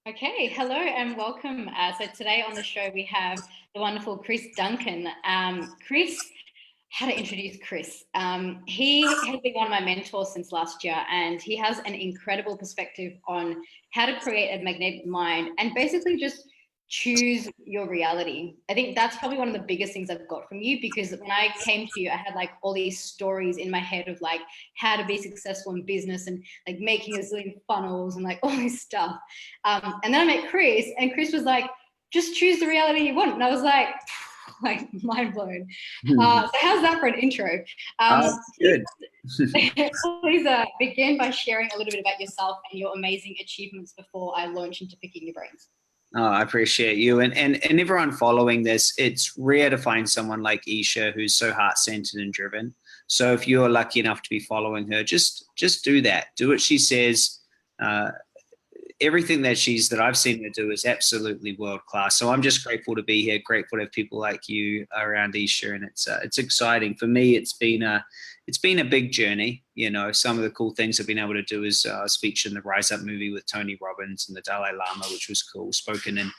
Okay, hello and welcome. So today on the show we have the wonderful Chris Duncan. Chris, how to introduce Chris? He has been one of my mentors since last year, and he has an incredible perspective on how to create a magnetic mind and basically just choose your reality. I think that's probably one of the biggest things I've got from you, because when I came to you, I had like all these stories in my head of like how to be successful in business and like making a zillion funnels and like all this stuff. And then I met Chris, and Chris was like, just choose the reality you want. And I was like mind blown. So how's that for an intro? Good. Please begin by sharing a little bit about yourself and your amazing achievements before I launch into picking your brains. Oh, I appreciate you and everyone following this. It's rare to find someone like Eesha who's so heart-centered and driven. So if you're lucky enough to be following her, just do that. Do what she says. Everything that I've seen her do is absolutely world class. So I'm just grateful to be here, grateful to have people like you around Eesha, and it's exciting for me. It's been a big journey. You know, some of the cool things I've been able to do is I was featured in the Rise Up movie with Tony Robbins and the Dalai Lama, which was cool. Spoken in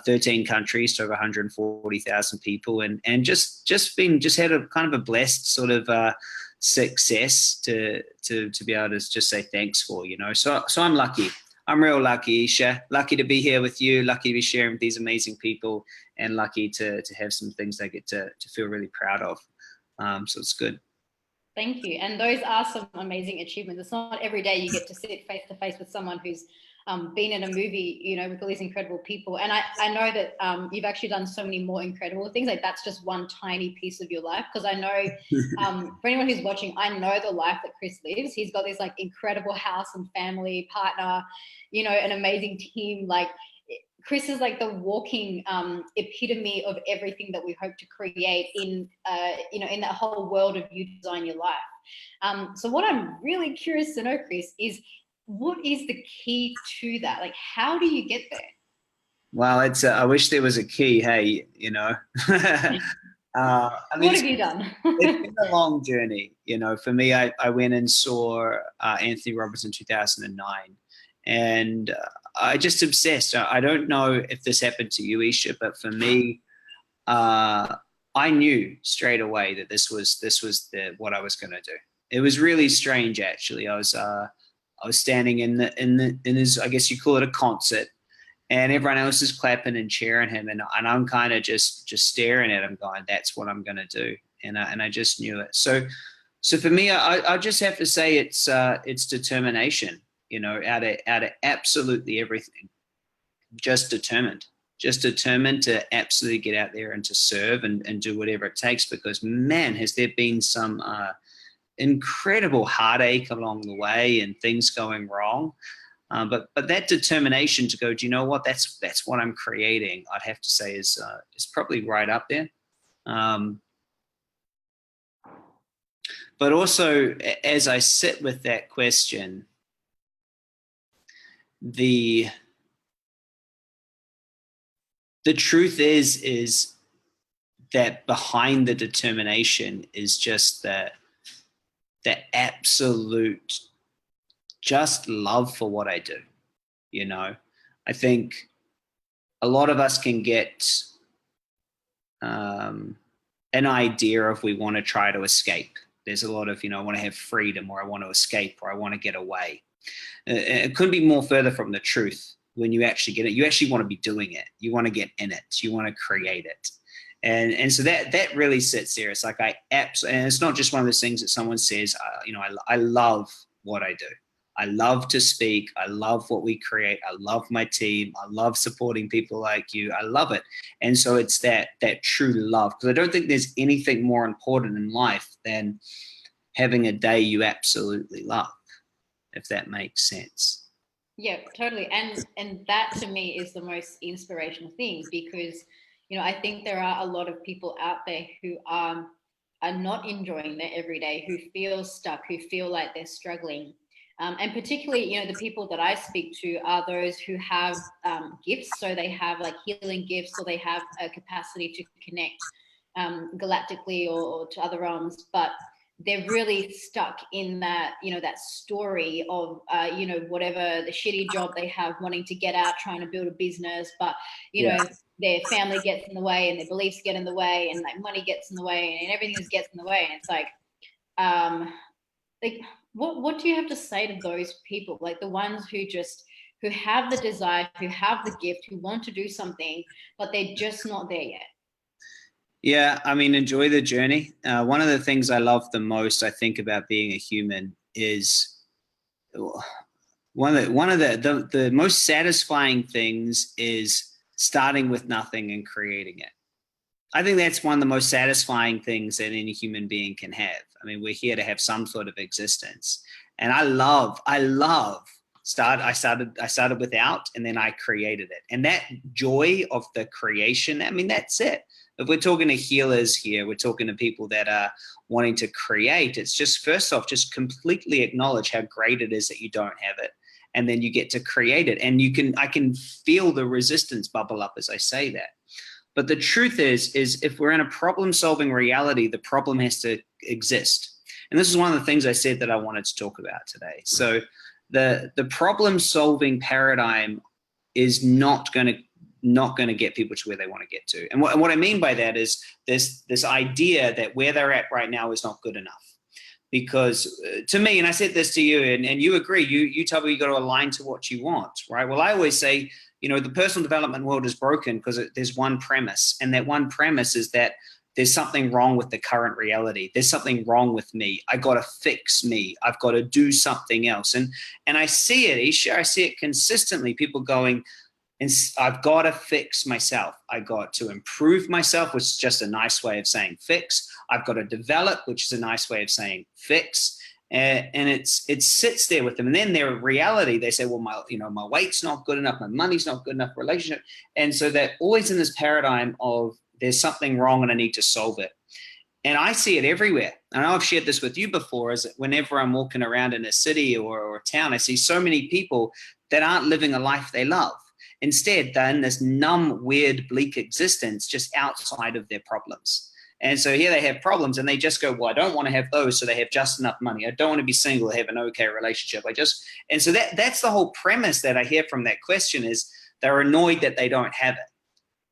13 countries to over 140,000 people, and just had a kind of a blessed sort of success to be able to just say thanks for. You know, so I'm lucky. I'm real lucky, Eesha. Lucky to be here with you. Lucky to be sharing with these amazing people, and lucky to have some things I get to feel really proud of. So it's good. Thank you. And those are some amazing achievements. It's not every day you get to sit face to face with someone who's been in a movie, you know, with all these incredible people. And I know that you've actually done so many more incredible things. Like that's just one tiny piece of your life. Because I know for anyone who's watching, I know the life that Chris lives. He's got this like incredible house and family, partner, you know, an amazing team. Like Chris is like the walking epitome of everything that we hope to create in, you know, in that whole world of you design your life. So what I'm really curious to know, Chris, is what is the key to that? Like, how do you get there? Well, I wish there was a key. Hey, you know. I mean, what have you done? It's been a long journey. You know, for me, I went and saw Anthony Robbins in 2009. And I just obsessed. I don't know if this happened to you, Eesha, but for me, I knew straight away that this was what I was going to do. It was really strange, actually. I was standing in his, I guess you call it a concert, and everyone else is clapping and cheering him, and I'm kind of just staring at him, going, "That's what I'm going to do," and I just knew it. So for me, I just have to say it's determination. You know, out of absolutely everything, just determined to absolutely get out there and to serve and do whatever it takes, because man, has there been some incredible heartache along the way and things going wrong. But that determination to go, do you know what, that's what I'm creating, I'd have to say is probably right up there. But also, as I sit with that question, the truth is that behind the determination is just the absolute just love for what I do. You know, I think a lot of us can get an idea of we want to try to escape. There's a lot of, you know, I want to have freedom, or I want to escape, or I want to get away. It couldn't be more further from the truth. When you actually get it, you actually want to be doing it. You want to get in it. You want to create it. And so that really sits there. It's like and it's not just one of those things that someone says, you know, I love what I do. I love to speak. I love what we create. I love my team. I love supporting people like you. I love it. And so it's that true love, because I don't think there's anything more important in life than having a day you absolutely love, if that makes sense. Yeah, totally. And that to me is the most inspirational thing, because, you know, I think there are a lot of people out there who are not enjoying their everyday, who feel stuck, who feel like they're struggling. And particularly, you know, the people that I speak to are those who have gifts. So they have like healing gifts, or they have a capacity to connect galactically or to other realms, but they're really stuck in that, you know, that story of, you know, whatever the shitty job they have, wanting to get out, trying to build a business, but, you know, their family gets in the way and their beliefs get in the way and like money gets in the way and everything just gets in the way. And it's like what do you have to say to those people? Like the ones who have the desire, who have the gift, who want to do something, but they're just not there yet. Yeah, I mean, enjoy the journey. One of the things I love the most, I think, about being a human is one of the most satisfying things is starting with nothing and creating it. I think that's one of the most satisfying things that any human being can have. I mean, we're here to have some sort of existence, and I started without, and then I created it, and that joy of the creation. I mean, that's it. If we're talking to healers here, we're talking to people that are wanting to create. It's just, first off, just completely acknowledge how great it is that you don't have it. And then you get to create it. And I can feel the resistance bubble up as I say that. But the truth is if we're in a problem-solving reality, the problem has to exist. And this is one of the things I said that I wanted to talk about today. So the problem-solving paradigm is not going to get people to where they want to get to. And what I mean by that is this idea that where they're at right now is not good enough. Because to me, and I said this to you, and you agree, you tell me you got to align to what you want, right? Well, I always say, you know, the personal development world is broken because there's one premise, and that one premise is that there's something wrong with the current reality. There's something wrong with me. I got to fix me. I've got to do something else. And I see it, Eesha, I see it consistently, people going, and I've got to fix myself. I got to improve myself, which is just a nice way of saying fix. I've got to develop, which is a nice way of saying fix. And it sits there with them. And then their reality, they say, well, my weight's not good enough. My money's not good enough, relationship. And so they're always in this paradigm of there's something wrong and I need to solve it. And I see it everywhere. I know I've shared this with you before, is that whenever I'm walking around in a city or a town, I see so many people that aren't living a life they love. Instead, they're in this numb, weird, bleak existence just outside of their problems. And so here they have problems and they just go, well, I don't want to have those. So they have just enough money. I don't want to be single, have an okay relationship. And so that's the whole premise that I hear from that question is they're annoyed that they don't have it.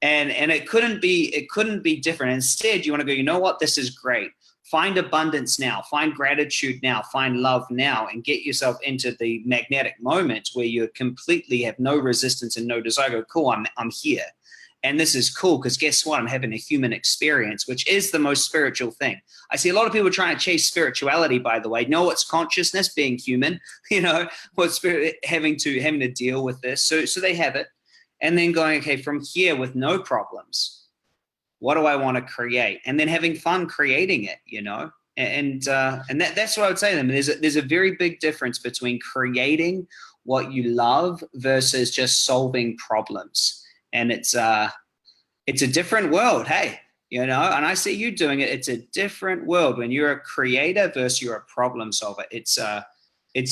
And it couldn't be different. Instead, you want to go, you know what? This is great. Find abundance now, find gratitude now, find love now, and get yourself into the magnetic moment where you completely have no resistance and no desire. Go, cool, I'm here. And this is cool because guess what? I'm having a human experience, which is the most spiritual thing. I see a lot of people trying to chase spirituality, by the way. No, it's consciousness, being human, you know, what spirit having to deal with this. So they have it. And then going, okay, from here with no problems, what do I want to create? And then having fun creating it, you know? And that's what I would say to them. There's a very big difference between creating what you love versus just solving problems. And it's a different world, hey, you know, and I see you doing it. It's a different world when you're a creator versus you're a problem solver. It's a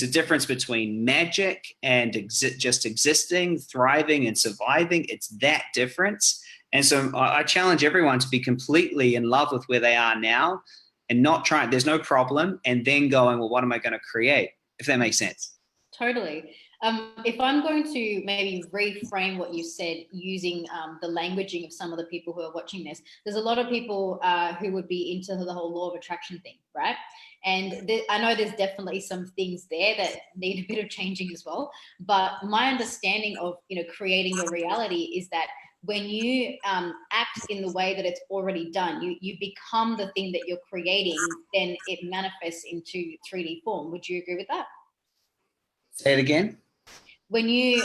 difference between magic and just existing, thriving, and surviving. It's that difference. And so I challenge everyone to be completely in love with where they are now and not trying, there's no problem, and then going, well, what am I going to create? If that makes sense. Totally. If I'm going to maybe reframe what you said using the languaging of some of the people who are watching this, there's a lot of people who would be into the whole law of attraction thing, right? And I know there's definitely some things there that need a bit of changing as well. But my understanding of, you know, creating your reality is that when you act in the way that it's already done, you become the thing that you're creating, then it manifests into 3D form. Would you agree with that? Say it again. When you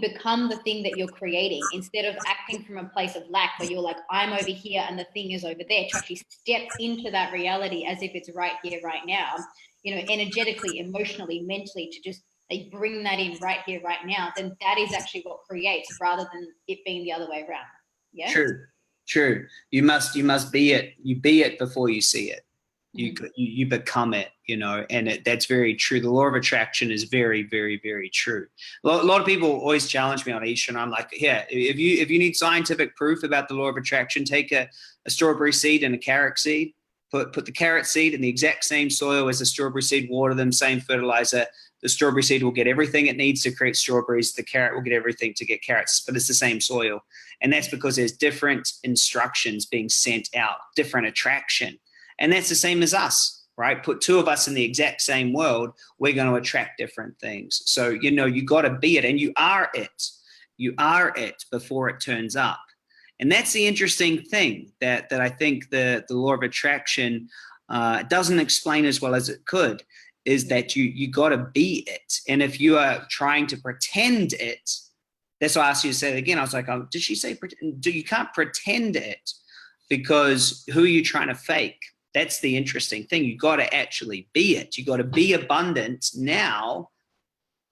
become the thing that you're creating, instead of acting from a place of lack where you're like, I'm over here and the thing is over there, to actually step into that reality as if it's right here, right now, you know, energetically, emotionally, mentally, to just bring that in right here, right now, then that is actually what creates, rather than it being the other way around. Yeah. True. You must be it. You be it before you see it. You become it, you know, and that's very true. The law of attraction is very, very, very true. A lot of people always challenge me on Aisha, and I'm like, yeah, if you need scientific proof about the law of attraction, take a strawberry seed and a carrot seed, Put the carrot seed in the exact same soil as the strawberry seed, water them, same fertilizer. The strawberry seed will get everything it needs to create strawberries. The carrot will get everything to get carrots, but it's the same soil. And that's because there's different instructions being sent out, different attraction. And that's the same as us, right? Put two of us in the exact same world, we're going to attract different things. So, you got to be it, and you are it. You are it before it turns up. And that's the interesting thing that I think the law of attraction doesn't explain as well as it could, is that you got to be it. And if you are trying to pretend it, that's why I asked you to say it again. I was like, oh, did she say pretend? You can't pretend it, because who are you trying to fake? That's the interesting thing. You got to actually be it. You got to be abundant now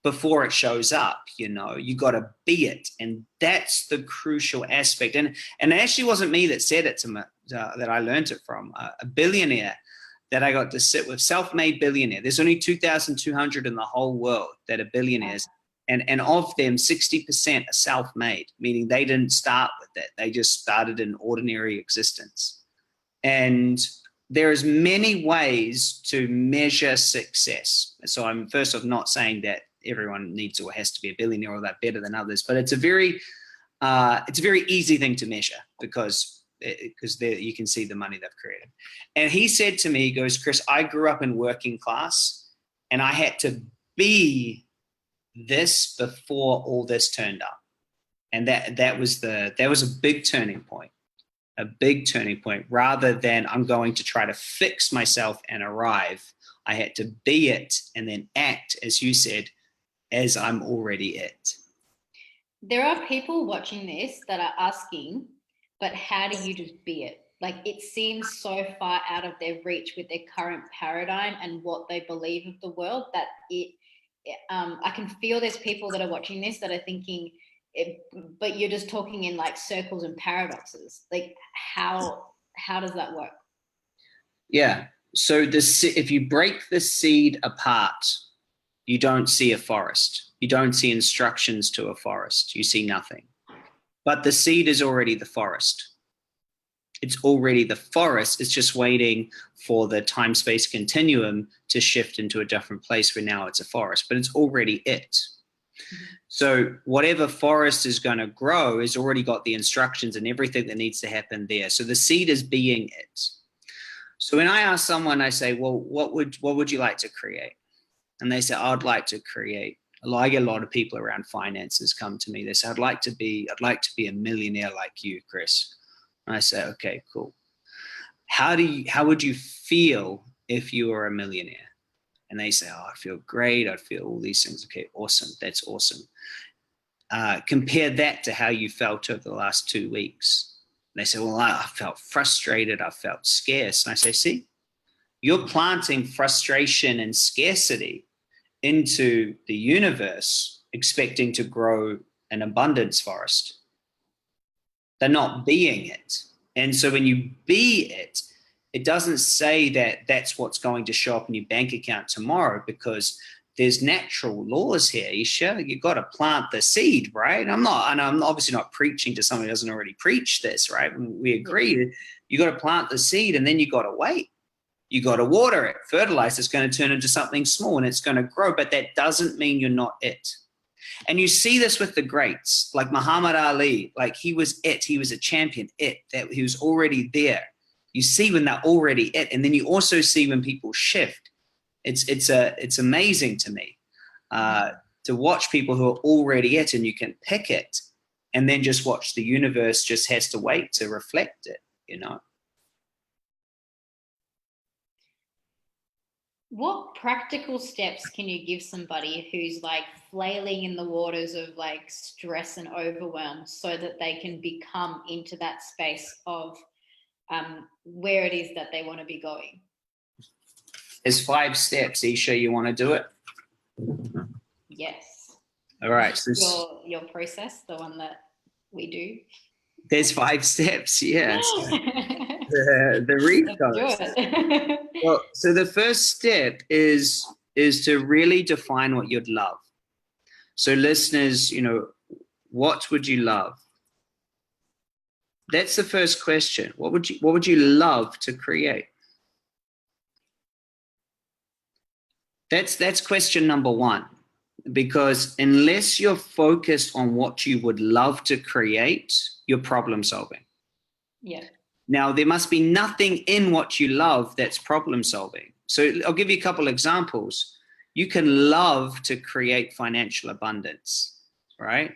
before it shows up. You got to be it. And that's the crucial aspect. And it actually wasn't me that said it to me, that I learned it from a billionaire that I got to sit with, self-made billionaire. There's only 2,200 in the whole world that are billionaires. And of them, 60% are self-made, meaning they didn't start with it. They just started an ordinary existence. And there's many ways to measure success. So I'm first off not saying that everyone needs or has to be a billionaire or they're better than others, but it's a very easy thing to measure because you can see the money they've created. And he said to me, he goes, Chris, I grew up in working class and I had to be this before all this turned up. And that was a big turning point. A big turning point. Rather than I'm going to try to fix myself and arrive, I had to be it and then act, as you said, as I'm already it. There are people watching this that are asking, but how do you just be it? Like, it seems so far out of their reach with their current paradigm and what they believe of the world that I can feel there's people that are watching this that are thinking, but you're just talking in like circles and paradoxes. Like, how does that work? Yeah. So if you break the seed apart, you don't see a forest. You don't see instructions to a forest. You see nothing. But the seed is already the forest. It's already the forest. It's just waiting for the time-space continuum to shift into a different place where now it's a forest, but it's already it. Mm-hmm. So whatever forest is going to grow has already got the instructions and everything that needs to happen there. So the seed is being it. So when I ask someone, I say, well, what would you like to create? And they say, I'd like to create. I get a lot of people around finances come to me. They say, I'd like to be a millionaire like you, Chris. And I say, okay, cool. How would you feel if you were a millionaire? And they say, oh, I feel great. I feel all these things. Okay, awesome. That's awesome. Compare that to how you felt over the last 2 weeks. And they say, well, I felt frustrated. I felt scarce. And I say, see, you're planting frustration and scarcity into the universe, expecting to grow an abundance forest. They're not being it. And so when you be it, it doesn't say that that's what's going to show up in your bank account tomorrow, because there's natural laws here, Eesha. You've got to plant the seed, right? I'm obviously not preaching to someone who doesn't already preach this, right? We agree. You got to plant the seed and then you got to wait. You got to water it, fertilize. It's going to turn into something small and it's going to grow, but that doesn't mean you're not it. And you see this with the greats, like Muhammad Ali. Like, he was it. He was a champion. That he was already there. You see when they're already it, and then you also see when people shift. It's amazing to me to watch people who are already it, and you can pick it, and then just watch the universe just has to wait to reflect it. What practical steps can you give somebody who's like flailing in the waters of like stress and overwhelm so that they can become into that space of where it is that they want to be going? There's 5 steps. Eesha, you want to do it? Yes. All right. So your process, the one that we do. There's 5 steps. Yes. The recode. Well, so the first step is to really define what you'd love. So listeners, what would you love? That's the first question. What would you love to create? That's question number one, because unless you're focused on what you would love to create, you're problem solving. Yeah. Now, there must be nothing in what you love that's problem solving. So I'll give you a couple examples. You can love to create financial abundance, right?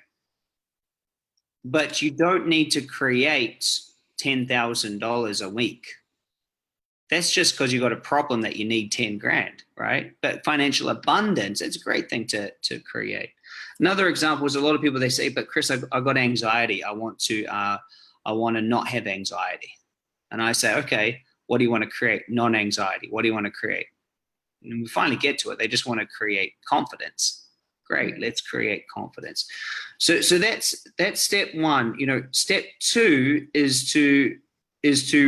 But you don't need to create $10,000 a week. That's just because you've got a problem that you need 10 grand, right? But financial abundance, it's a great thing to create. Another example is a lot of people, they say, but Chris, I've got anxiety. I want to not have anxiety. And I say, okay, what do you want to create? Non-anxiety. What do you want to create? And we finally get to it. They just want to create confidence. Great, let's create confidence. So that's step one. You know, step two is to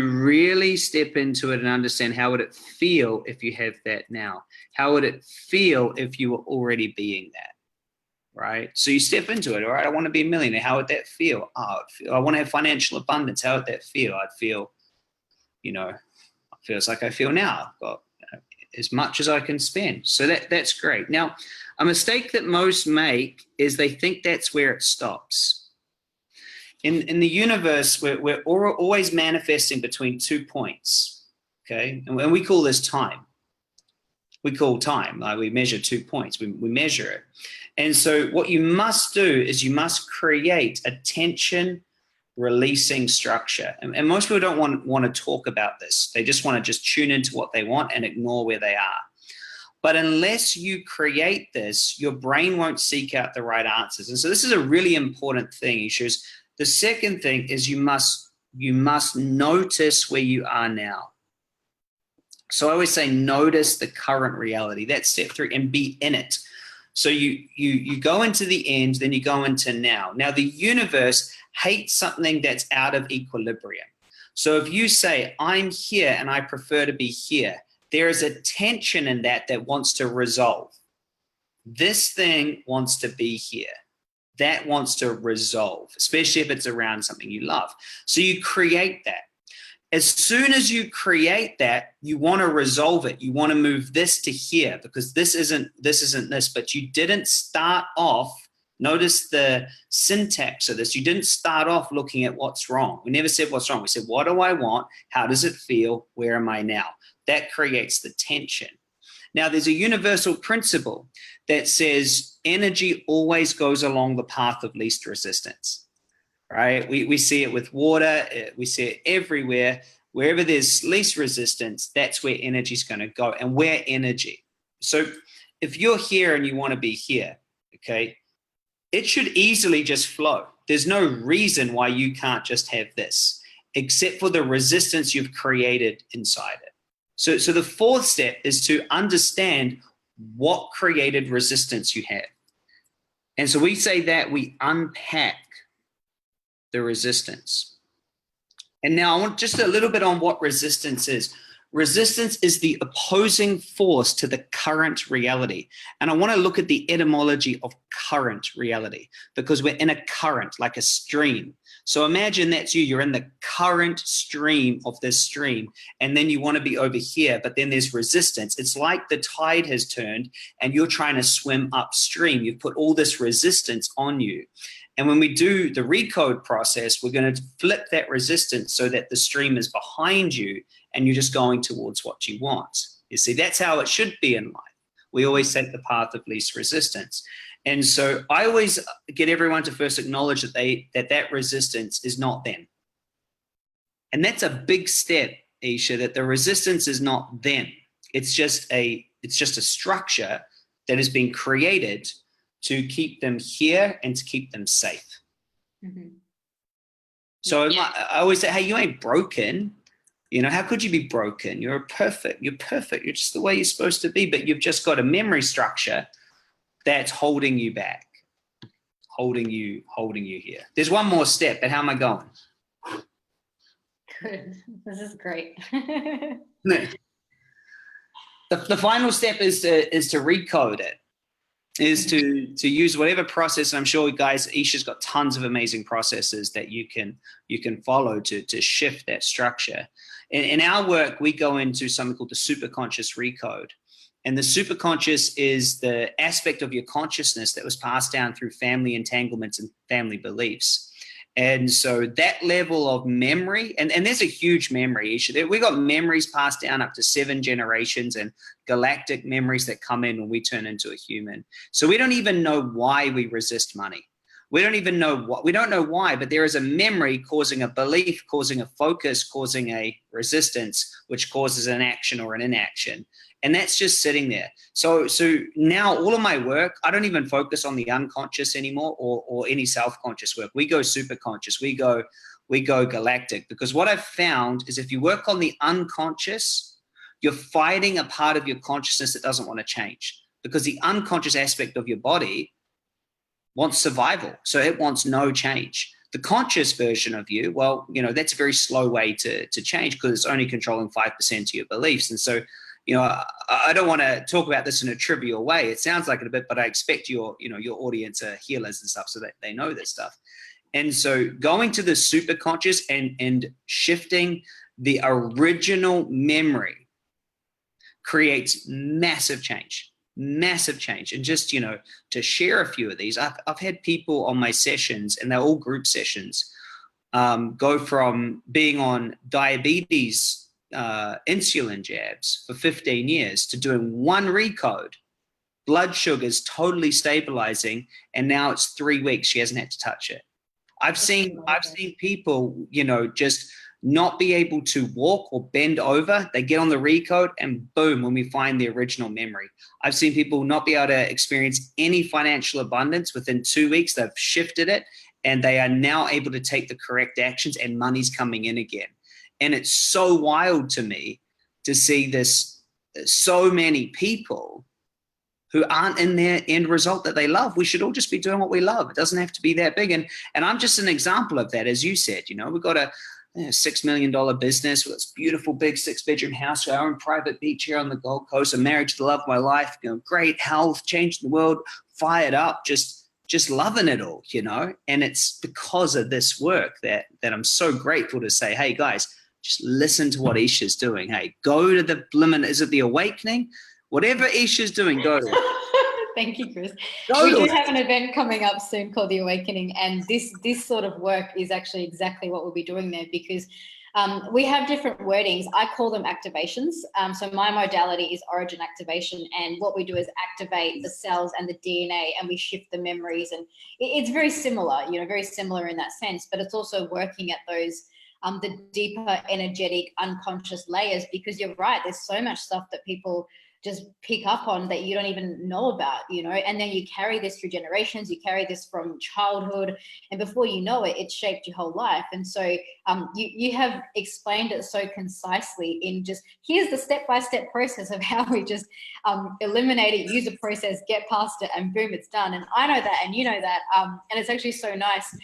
really step into it and understand, how would it feel if you have that now? How would it feel if you were already being that? Right? So you step into it. All right, I want to be a millionaire. How would that feel? Oh, I want to have financial abundance. How would that feel? I'd feel, you know, it feels like I feel now. I've got as much as I can spend. So that's great. Now, a mistake that most make is they think that's where it stops. In the universe, we're always manifesting between 2 points, okay? And we call this time. We call time, like we measure 2 points, we measure it. And so what you must do is you must create a tension releasing structure. And most people don't want to talk about this. They just want to just tune into what they want and ignore where they are. But unless you create this, your brain won't seek out the right answers. And so this is a really important thing, Eesha. The second thing is you must notice where you are now. So I always say, notice the current reality. That's step 3, and be in it. So you go into the end, then you go into now. Now the universe hates something that's out of equilibrium. So if you say, I'm here and I prefer to be here, there is a tension in that wants to resolve. This thing wants to be here. That wants to resolve, especially if it's around something you love. So you create that. As soon as you create that, you want to resolve it. You want to move this to here, because this isn't this, but you didn't start off. Notice the syntax of this. You didn't start off looking at what's wrong. We never said what's wrong. We said, what do I want? How does it feel? Where am I now? That creates the tension. Now, there's a universal principle that says energy always goes along the path of least resistance, right? We see it with water. We see it everywhere. Wherever there's least resistance, that's where energy is going to go, and we're energy. So if you're here and you want to be here, okay, it should easily just flow. There's no reason why you can't just have this, except for the resistance you've created inside it. So the fourth step is to understand what created resistance you have. And so we say that we unpack the resistance. And now I want just a little bit on what resistance is. Resistance is the opposing force to the current reality. And I want to look at the etymology of current reality, because we're in a current, like a stream. So imagine that's you. You're in the current stream of this stream, and then you want to be over here, but then there's resistance. It's like the tide has turned and you're trying to swim upstream. You've put all this resistance on you. And when we do the recode process, we're going to flip that resistance so that the stream is behind you and you're just going towards what you want. You see, that's how it should be in life. We always take the path of least resistance. And so I always get everyone to first acknowledge that resistance is not them. And that's a big step, Eesha, that the resistance is not them. It's just a structure that has been created to keep them here and to keep them safe. Mm-hmm. So yeah. I always say, hey, you ain't broken. You know, how could you be broken? You're perfect. You're perfect. You're just the way you're supposed to be, but you've just got a memory structure that's holding you back, holding you here. There's one more step, but how am I going? Good. This is great. The final step is to recode it, is to use whatever process. I'm sure, guys, Eesha's got tons of amazing processes that you can follow to shift that structure. In our work, we go into something called the Superconscious Recode. And the superconscious is the aspect of your consciousness that was passed down through family entanglements and family beliefs. And so that level of memory, and there's a huge memory issue. We got memories passed down up to 7 generations and galactic memories that come in when we turn into a human. So we don't even know why we resist money. We don't even know what, we don't know why, but there is a memory causing a belief, causing a focus, causing a resistance, which causes an action or an inaction. And that's just sitting there. So now all of my work, I don't even focus on the unconscious anymore or any self-conscious work. We go super conscious, we go galactic, because what I've found is if you work on the unconscious, you're fighting a part of your consciousness that doesn't want to change, because the unconscious aspect of your body wants survival. So it wants no change. The conscious version of you, well, you know, that's a very slow way to change, because it's only controlling 5% of your beliefs. And so, you know, I don't want to talk about this in a trivial way. It sounds like it a bit, but I expect your audience are healers and stuff, so that they know this stuff. And so going to the super conscious and shifting the original memory creates massive change. And just, you know, to share a few of these, I've had people on my sessions, and they're all group sessions, go from being on diabetes insulin jabs for 15 years to doing one recode, blood sugar's totally stabilizing, and now it's 3 weeks she hasn't had to touch it. I've seen people, you know, just not be able to walk or bend over. They get on the recode and boom, when we find the original memory. I've seen people not be able to experience any financial abundance. Within 2 weeks, they've shifted it and they are now able to take the correct actions, and money's coming in again. And it's so wild to me to see this, so many people who aren't in their end result that they love. We should all just be doing what we love. It doesn't have to be that big. And I'm just an example of that. As you said, you know, we've got a $6 million business with this beautiful big 6-bedroom house, our own private beach here on the Gold Coast. I'm married to the love of my life, you know, great health, changing the world, fired up, just loving it all, you know. And it's because of this work that I'm so grateful to say, hey guys, just listen to what Eesha's doing. Hey, go to the is it the awakening? Whatever Eesha's doing, go to it. Thank you, Chris. We do have an event coming up soon called The Awakening, and this sort of work is actually exactly what we'll be doing there, because we have different wordings. I call them activations. So my modality is origin activation, and what we do is activate the cells and the DNA, and we shift the memories, and it's very similar, you know, very similar in that sense, but it's also working at those the deeper energetic unconscious layers, because you're right, there's so much stuff that people just pick up on that you don't even know about, you know, and then you carry this through generations, you carry this from childhood, and before you know it, it's shaped your whole life. And so you have explained it so concisely in just, here's the step-by-step process of how we just eliminate it, use a process, get past it, and boom, it's done. And I know that, and you know that, and it's actually so nice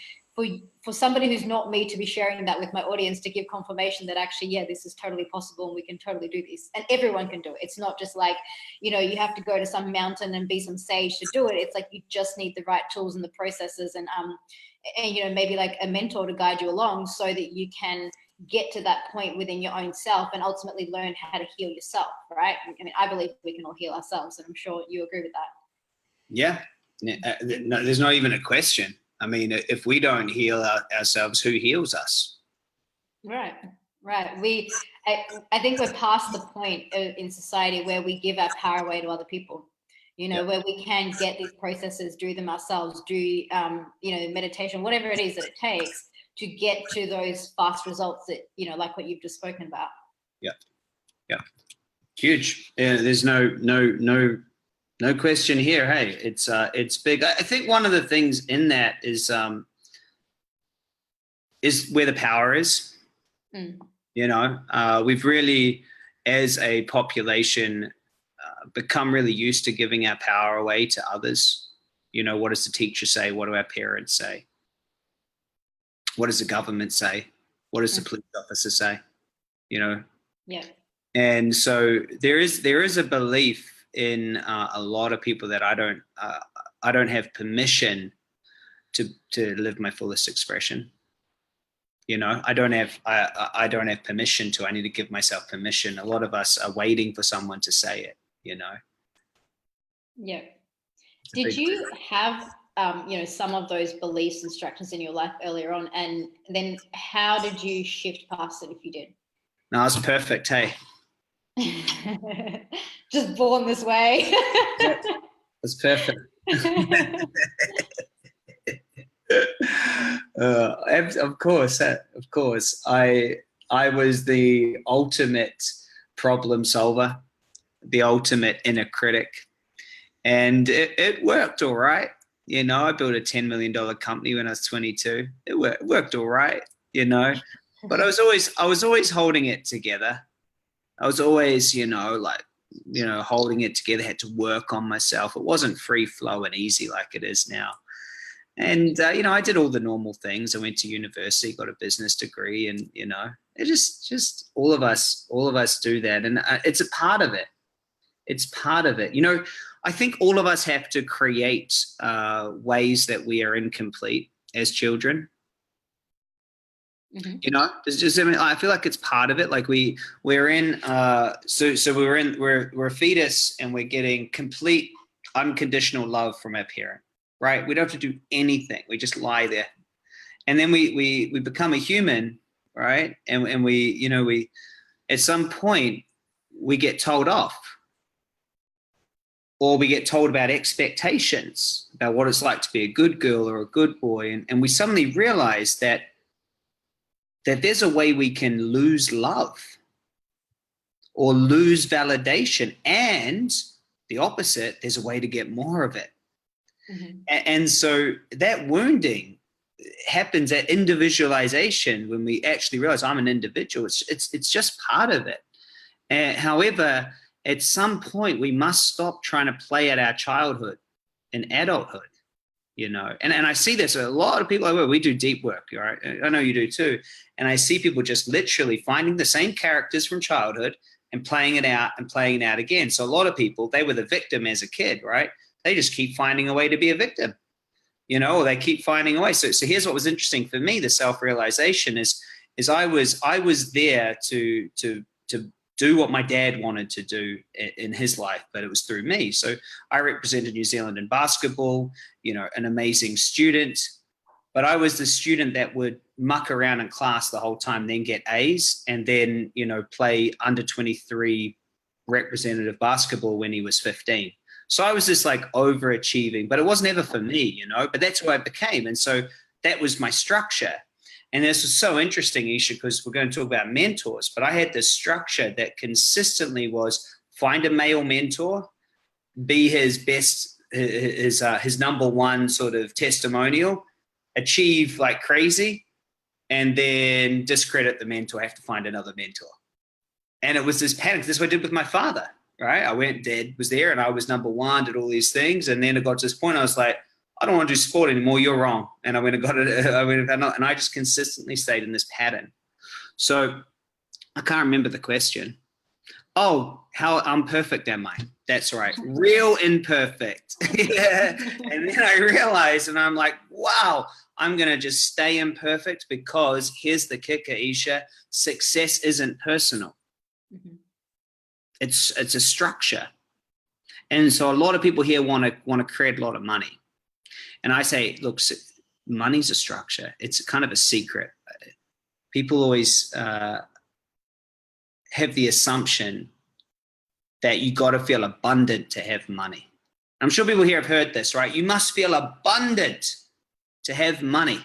for somebody who's not me to be sharing that with my audience, to give confirmation that actually, yeah, this is totally possible and we can totally do this, and everyone can do it. It's not just like, you know, you have to go to some mountain and be some sage to do it. It's like you just need the right tools and the processes, and you know, maybe like a mentor to guide you along, so that you can get to that point within your own self and ultimately learn how to heal yourself, right? I mean, I believe we can all heal ourselves, and I'm sure you agree with that. Yeah, no, there's not even a question. I mean, if we don't heal ourselves, who heals us? Right. I think we're past the point in society where we give our power away to other people, you know, where we can get these processes, do them ourselves, do, you know, meditation, whatever it is that it takes to get to those fast results that, you know, like what you've just spoken about. Yeah. Huge. There's no question here. Hey, it's big. I think one of the things in that is where the power is. You know, we've really, as a population, become really used to giving our power away to others. You know, what does the teacher say? What do our parents say? What does the government say? What does the police officer say? You know? Yeah. And so there is a belief in a lot of people that I don't have permission to live my fullest expression. You know, I don't have permission to. I need to give myself permission. A lot of us are waiting for someone to say it. You know, Yeah. Did you have, some of those beliefs and structures in your life earlier on? And then how did you shift past it if you did? No, it's perfect. Hey, just born this way. it's perfect. Of course. I was the ultimate problem solver, the ultimate inner critic, and it worked all right. I built a $10 million company when I was 22. It worked all right, but I was always holding it together. I was always, holding it together, had to work on myself. It wasn't free flow and easy like it is now. And, I did all the normal things. I went to university, got a business degree, and, it just all of us do that. And it's a part of it. It's part of it. I think all of us have to create ways that we are incomplete as children. Mm-hmm. I feel like it's part of it. Like we're a fetus and we're getting complete unconditional love from our parent, right? We don't have to do anything. We just lie there. And then we become a human, right? And we at some point we get told off, or we get told about expectations about what it's like to be a good girl or a good boy. And we suddenly realize that there's a way we can lose love or lose validation, and the opposite, there's a way to get more of it. Mm-hmm. And so that wounding happens at individualization, when we actually realize I'm an individual. It's just part of it. However, at some point we must stop trying to play at our childhood and adulthood. And I see this, a lot of people, we do deep work, right? I know you do too. And I see people just literally finding the same characters from childhood and playing it out again. So a lot of people, they were the victim as a kid, right? They just keep finding a way to be a victim, or they keep finding a way. So here's what was interesting for me, the self-realization is I was there to do what my dad wanted to do in his life, but it was through me. So I represented New Zealand in basketball, an amazing student, but I was the student that would muck around in class the whole time, then get A's, and then, play under 23 representative basketball when he was 15. So I was just like overachieving, but it wasn't ever for me, but that's who I became. And so that was my structure. And this was so interesting, Eesha, because we're going to talk about mentors, but I had this structure that consistently was find a male mentor, be his best, his number one sort of testimonial, achieve like crazy, and then discredit the mentor, have to find another mentor. And it was this panic. This is what I did with my father, right? I went, Dad was there and I was number one, did all these things. And then it got to this point, I was like, I don't want to do sport anymore. You're wrong. And I went and got it. And I just consistently stayed in this pattern. So I can't remember the question. Oh, how imperfect am I? That's right. Real imperfect. Yeah. And then I realized, and I'm like, wow, I'm going to just stay imperfect, because here's the kicker, Eesha, success isn't personal. Mm-hmm. It's a structure. And so a lot of people here want to create a lot of money. And I say, look, money's a structure. It's kind of a secret. People always have the assumption that you got to feel abundant to have money. I'm sure people here have heard this, right? You must feel abundant to have money.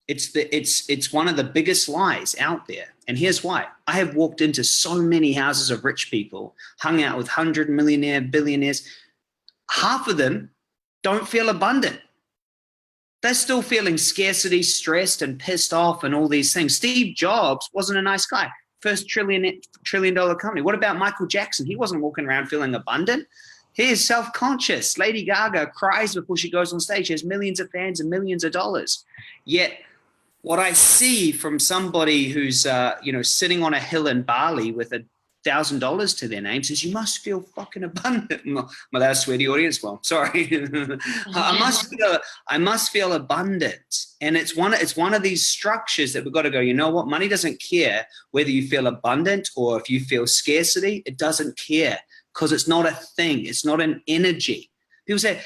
It's one of the biggest lies out there. And here's why. I have walked into so many houses of rich people, hung out with 100 millionaire, billionaires. Half of them don't feel abundant. They're still feeling scarcity, stressed, and pissed off and all these things. Steve Jobs wasn't a nice guy. First trillion dollar company. What about Michael Jackson? He wasn't walking around feeling abundant. He is self-conscious. Lady Gaga cries before she goes on stage. She has millions of fans and millions of dollars. Yet what I see from somebody who's sitting on a hill in Bali with $1,000 to their name says, you must feel fucking abundant. Well, that's where the audience. Well, sorry. I must feel abundant. And it's one of these structures that we've got to go, you know what? Money doesn't care whether you feel abundant or if you feel scarcity. It doesn't care. because it's not a thing. It's not an energy. People say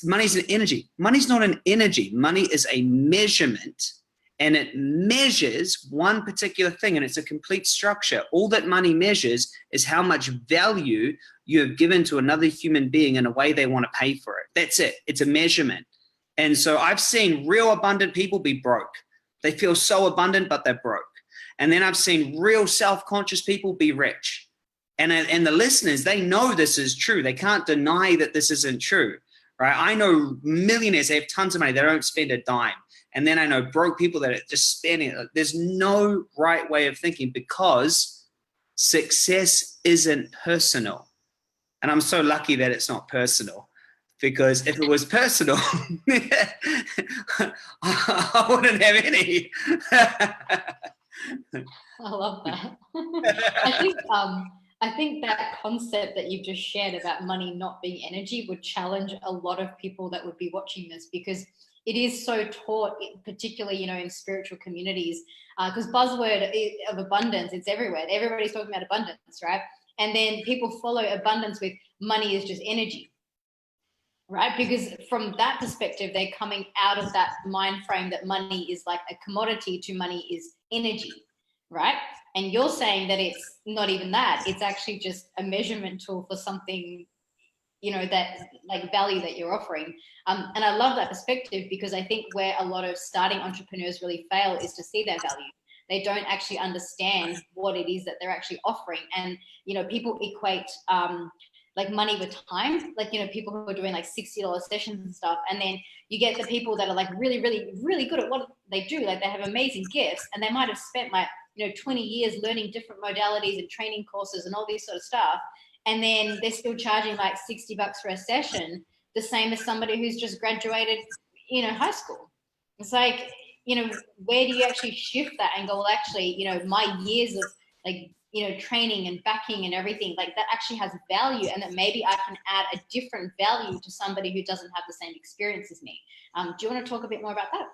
money's an energy. Money's not an energy. Money is a measurement, and it measures one particular thing, and it's a complete structure. All that money measures is how much value you have given to another human being in a way they want to pay for it. That's it. It's a measurement. And so I've seen real abundant people be broke. They feel so abundant, but they're broke. And then I've seen real self-conscious people be rich. And the listeners, they know this is true. They can't deny that this isn't true, right? I know millionaires, they have tons of money. They don't spend a dime. And then I know broke people that are just spending it. There's no right way of thinking because success isn't personal. And I'm so lucky that it's not personal, because if it was personal, I wouldn't have any. I love that. I think that concept that you've just shared about money not being energy would challenge a lot of people that would be watching this, because it is so taught, particularly, in spiritual communities, because buzzword of abundance, it's everywhere. Everybody's talking about abundance, right? And then people follow abundance with money is just energy, right? Because from that perspective, they're coming out of that mind frame that money is like a commodity to money is energy, right? And you're saying that it's not even that. It's actually just a measurement tool for something, that like value that you're offering. And I love that perspective, because I think where a lot of starting entrepreneurs really fail is to see their value. They don't actually understand what it is that they're actually offering. And, people equate like money with time, like, people who are doing like $60 sessions and stuff. And then you get the people that are like really, really, really good at what they do. Like they have amazing gifts, and they might've spent like, 20 years learning different modalities and training courses and all this sort of stuff. And then they're still charging like $60 for a session, the same as somebody who's just graduated, high school. It's like, where do you actually shift that and go, well, actually, my years of like, training and backing and everything, like that actually has value, and that maybe I can add a different value to somebody who doesn't have the same experience as me. Do you want to talk a bit more about that?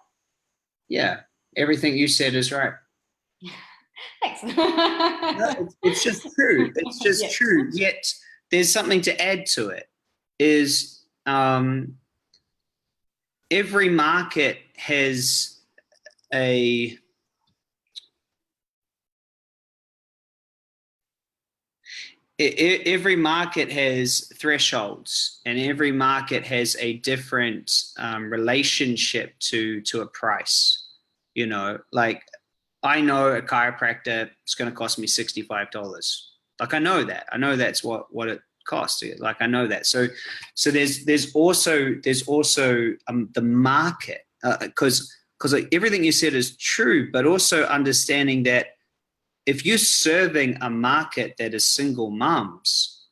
Yeah, everything you said is right. Thanks. No, it's just true. It's just Yeah. true. Yet there's something to add to it. Is every market has every market has thresholds, and every market has a different relationship to a price. Like I know a chiropractor is going to cost me $65. Like I know that. I know that's what it costs. Like I know that. So there's also the market, because like everything you said is true, but also understanding that if you're serving a market that is single mums,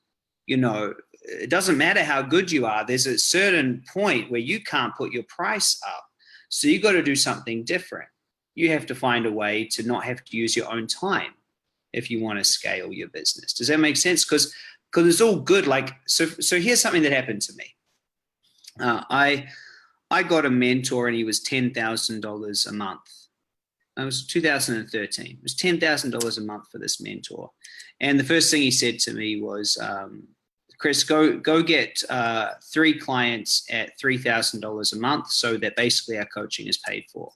it doesn't matter how good you are. There's a certain point where you can't put your price up. So you got to do something different. You have to find a way to not have to use your own time if you want to scale your business. Does that make sense? Because it's all good. Like, so here's something that happened to me. I got a mentor, and he was $10,000 a month. It was 2013. It was $10,000 a month for this mentor. And the first thing he said to me was, Chris, go get 3 clients at $3,000 a month, so that basically our coaching is paid for.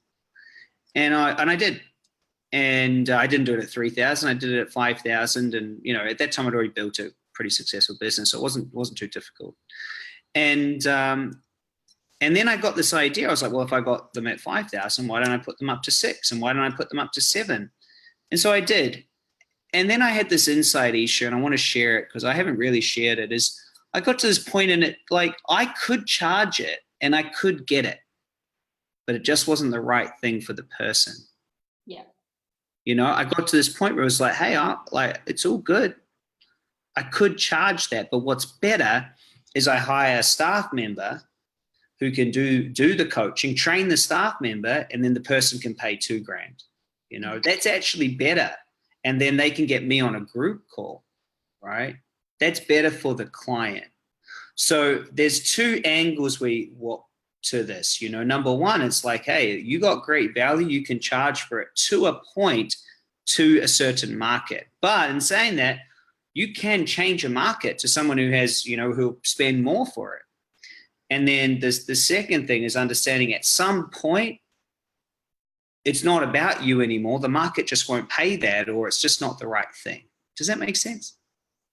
And I did. And I didn't do it at 3,000. I did it at 5,000. And, at that time I'd already built a pretty successful business. So it wasn't too difficult. And then I got this idea. I was like, well, if I got them at 5,000, why don't I put them up to 6? And why don't I put them up to 7? And so I did. And then I had this insight, Eesha, and I want to share it because I haven't really shared it, is I got to this point in it, like I could charge it and I could get it, but it just wasn't the right thing for the person. Yeah. I got to this point where it was like, hey, it's all good. I could charge that, but what's better is I hire a staff member who can do the coaching, train the staff member, and then the person can pay $2,000. That's actually better. And then they can get me on a group call, right? That's better for the client. So there's 2 angles to this. Number one, it's like, hey, you got great value. You can charge for it to a point, to a certain market. But in saying that, you can change a market to someone who has, who'll spend more for it. And then the second thing is understanding at some point, it's not about you anymore. The market just won't pay that, or it's just not the right thing. Does that make sense?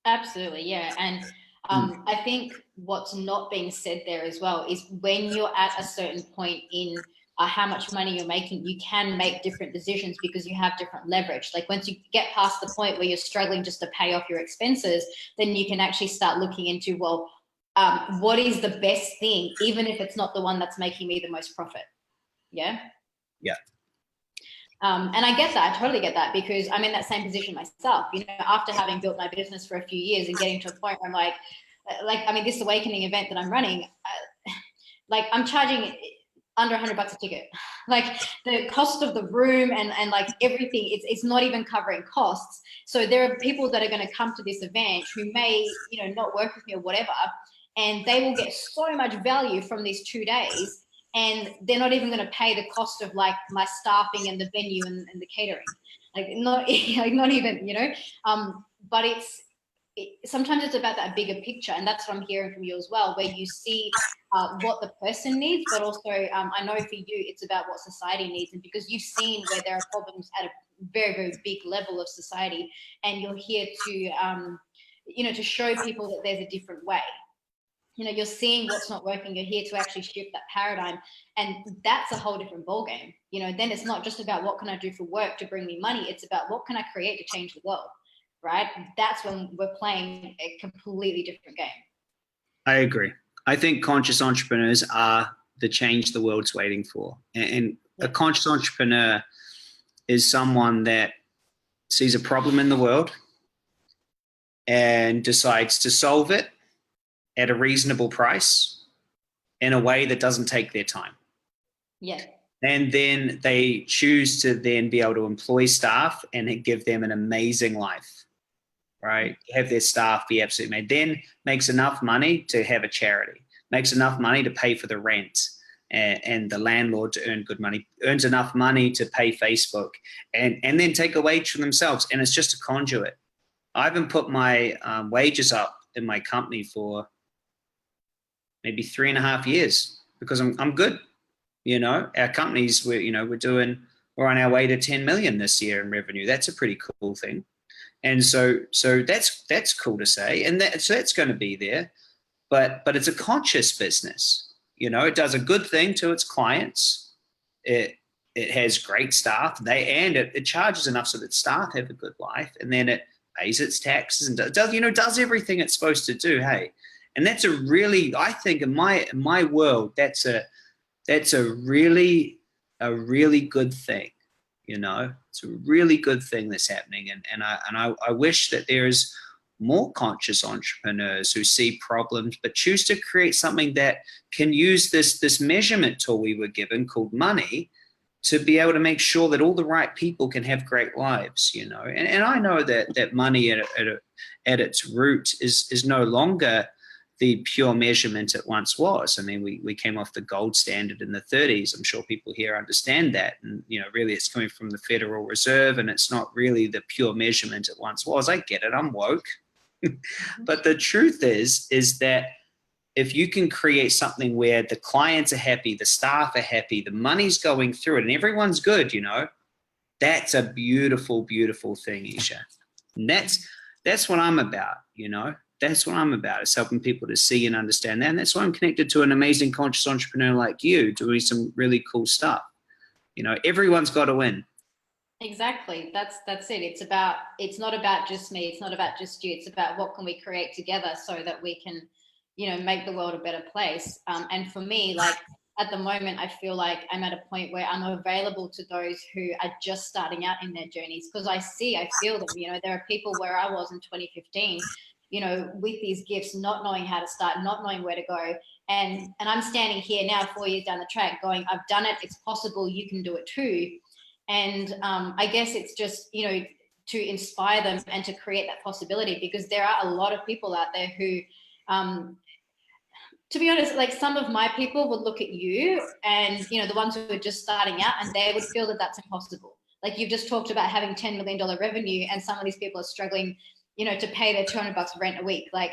Absolutely, yeah. And I think what's not being said there as well is when you're at a certain point in how much money you're making, you can make different decisions because you have different leverage. Like once you get past the point where you're struggling just to pay off your expenses, then you can actually start looking into, well, what is the best thing, even if it's not the one that's making me the most profit. Yeah. Yeah. And I get that. I totally get that, because I'm in that same position myself. After having built my business for a few years and getting to a point where I'm like, this awakening event that I'm running, I'm charging under $100 a ticket. Like the cost of the room and like everything, it's not even covering costs. So there are people that are going to come to this event who may, not work with me or whatever, and they will get so much value from these 2 days. And they're not even going to pay the cost of like my staffing and the venue and the catering, not even, but sometimes it's about that bigger picture. And that's what I'm hearing from you as well, where you see what the person needs, but also I know for you, it's about what society needs. And because you've seen where there are problems at a very, very big level of society, and you're here to, to show people that there's a different way. You're seeing what's not working. You're here to actually shift that paradigm. And that's a whole different ballgame. Then it's not just about what can I do for work to bring me money. It's about what can I create to change the world, right? That's when we're playing a completely different game. I agree. I think conscious entrepreneurs are the change the world's waiting for. And a conscious entrepreneur is someone that sees a problem in the world and decides to solve it at a reasonable price in a way that doesn't take their time. Yeah. And then they choose to then be able to employ staff and give them an amazing life, right? Have their staff be absolutely made. Then makes enough money to have a charity, makes enough money to pay for the rent and the landlord to earn good money, earns enough money to pay Facebook and then take a wage for themselves. And it's just a conduit. I haven't put my wages up in my company for maybe 3.5 years because I'm good. Our companies, we're on our way to 10 million this year in revenue. That's a pretty cool thing. And so that's cool to say. And so that's going to be there, but it's a conscious business. It does a good thing to its clients. It has great staff. It charges enough so that staff have a good life. And then it pays its taxes and does everything it's supposed to do. Hey. And that's I think in my world, that's a really good thing. It's a really good thing that's happening. And I wish that there's more conscious entrepreneurs who see problems, but choose to create something that can use this measurement tool we were given called money to be able to make sure that all the right people can have great lives, And I know that money at its root is no longer the pure measurement it once was. I mean, we came off the gold standard in the 30s. I'm sure people here understand that. And, really it's coming from the Federal Reserve and it's not really the pure measurement it once was. I get it. I'm woke. But the truth is that if you can create something where the clients are happy, the staff are happy, the money's going through it and everyone's good, that's a beautiful, beautiful thing, Eesha. And that's what I'm about, That's what I'm about. It's helping people to see and understand that. And that's why I'm connected to an amazing conscious entrepreneur like you doing some really cool stuff. Everyone's got to win. Exactly. That's it. It's not about just me. It's not about just you. It's about what can we create together so that we can, make the world a better place. And for me, at the moment, I feel like I'm at a point where I'm available to those who are just starting out in their journeys because I feel them. There are people where I was in 2015, with these gifts, not knowing how to start, not knowing where to go. And I'm standing here now 4 years down the track going, I've done it. It's possible. You can do it too. And I guess it's just, to inspire them and to create that possibility because there are a lot of people out there who, to be honest, some of my people would look at you and, the ones who are just starting out and they would feel that that's impossible. Like you've just talked about having $10 million revenue and some of these people are struggling you know, to pay their $200 rent a week. Like,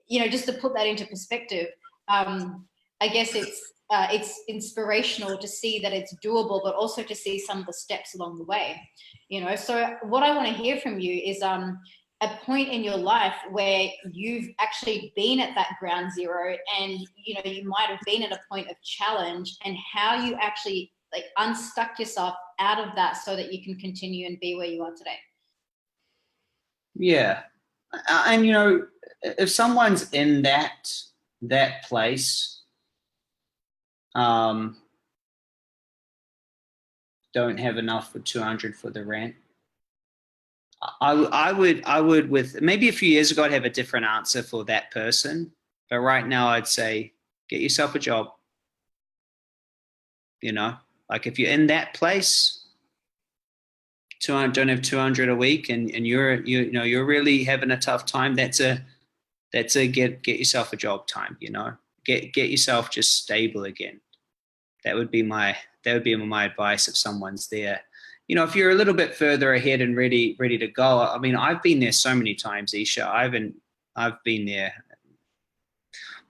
you know, just to put that into perspective, I guess it's inspirational to see that it's doable, but also to see some of the steps along the way, you know. So what I want to hear from you is a point in your life where you've actually been at that ground zero, and, you know, you might have been at a point of challenge, and how you actually like unstuck yourself out of that so that you can continue and be where you are today. Yeah. And, you know, if someone's in that place, don't have enough for 200 for the rent, I would with maybe a few years ago, I'd have a different answer for that person. But right now I'd say, get yourself a job. You know, like if you're in that place, don't have 200 a week, and you're really having a tough time. That's a get yourself a job time. You know, get yourself just stable again. That would be my advice if someone's there. You know, if you're a little bit further ahead and ready to go. I mean, I've been there so many times, Eesha. I've been there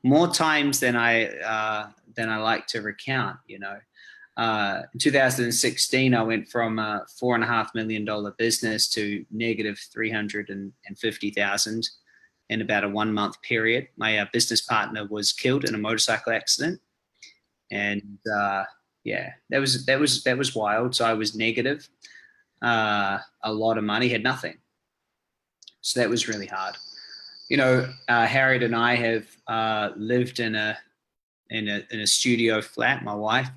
more times than I like to recount. You know. In 2016, I went from a $4.5 million business to negative 350,000 in about a 1 month period. My business partner was killed in a motorcycle accident, and yeah, that was wild. So I was negative, a lot of money, had nothing. So that was really hard. You know, Harriet and I have lived in a studio flat. My wife.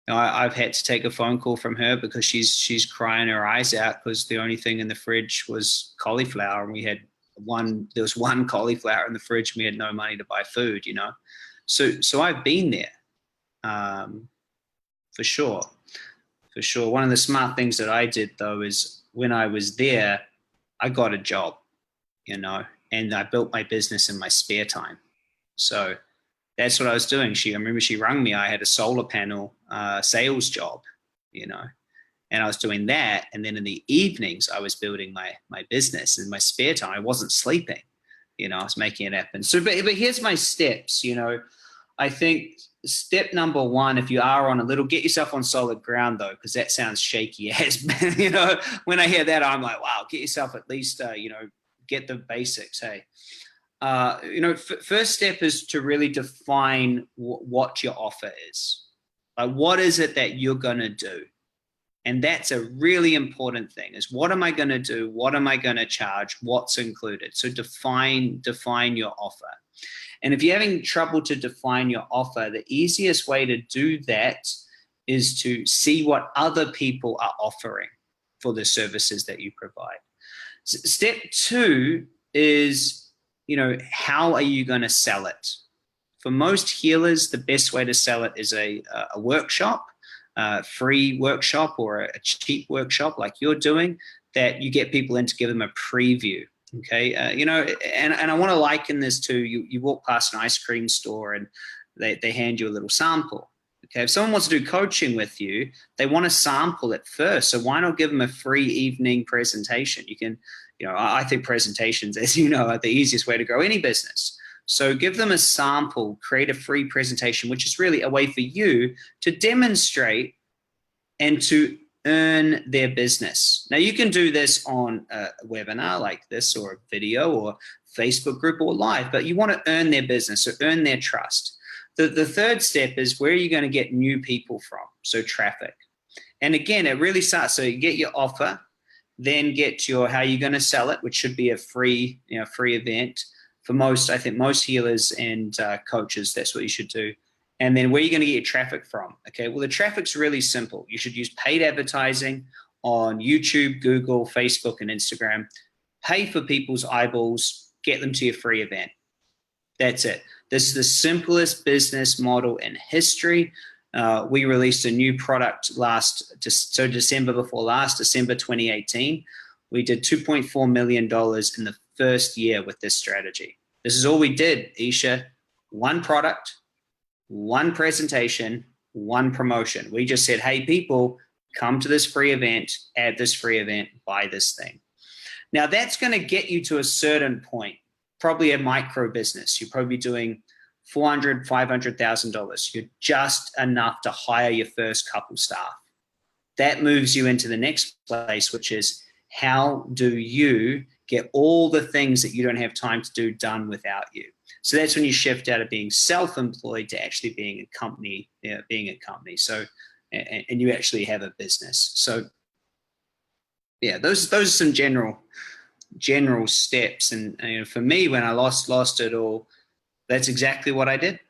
I've had to take a phone call from her because she's crying her eyes out because the only thing in the fridge was cauliflower, and there was one cauliflower in the fridge, and we had no money to buy food, you know. So I've been there, for sure. One of the smart things that I did, though, is when I was there, I got a job, you know, and I built my business in my spare time. So that's what I was doing. I remember she rang me. I had a solar panel sales job, you know, and I was doing that. And then in the evenings, I was building my business in my spare time. I wasn't sleeping, you know, I was making it happen. So, but here's my steps, you know. I think step number one, if you are get yourself on solid ground, though, because that sounds shaky as, you know, when I hear that, I'm like, wow, get yourself at least, you know, get the basics, hey. You know, first step is to really define what your offer is. Like, what is it that you're going to do? And that's a really important thing, is what am I going to do? What am I going to charge? What's included? So define your offer. And if you're having trouble to define your offer, the easiest way to do that is to see what other people are offering for the services that you provide. Step two is, you know, how are you going to sell it? For most healers, the best way to sell it is a workshop, a free workshop or a cheap workshop like you're doing, that you get people in to give them a preview. Okay. You know, and I want to liken this to you walk past an ice cream store and they hand you a little sample. Okay. If someone wants to do coaching with you, they want to sample it first. So why not give them a free evening presentation? You can, you know, I think presentations, as you know, are the easiest way to grow any business. So give them a sample, create a free presentation, which is really a way for you to demonstrate and to earn their business. Now, you can do this on a webinar like this, or a video, or Facebook group, or live, but you want to earn their business, or earn their trust. The third step is, where are you going to get new people from? So traffic. And again, it really starts, so you get your offer, then get your how you're going to sell it, which should be a free event. For most, I think most healers and coaches, that's what you should do. And then where are you going to get your traffic from? Okay, well, the traffic's really simple. You should use paid advertising on YouTube, Google, Facebook, and Instagram. Pay for people's eyeballs, get them to your free event. That's it. This is the simplest business model in history. We released a new product December before last, December 2018. We did $2.4 million in the first year with this strategy. This is all we did, Eesha. One product, one presentation, one promotion. We just said, hey, people, come to this free event, add this free event, buy this thing. Now that's going to get you to a certain point, probably a micro business. You're probably doing $400,000, $500,000. You're just enough to hire your first couple staff. That moves you into the next place, which is how do you get all the things that you don't have time to do done without you? So that's when you shift out of being self-employed to actually being a company, So, and you actually have a business. So, yeah, those are some general steps. And for me, when I lost it all, that's exactly what I did.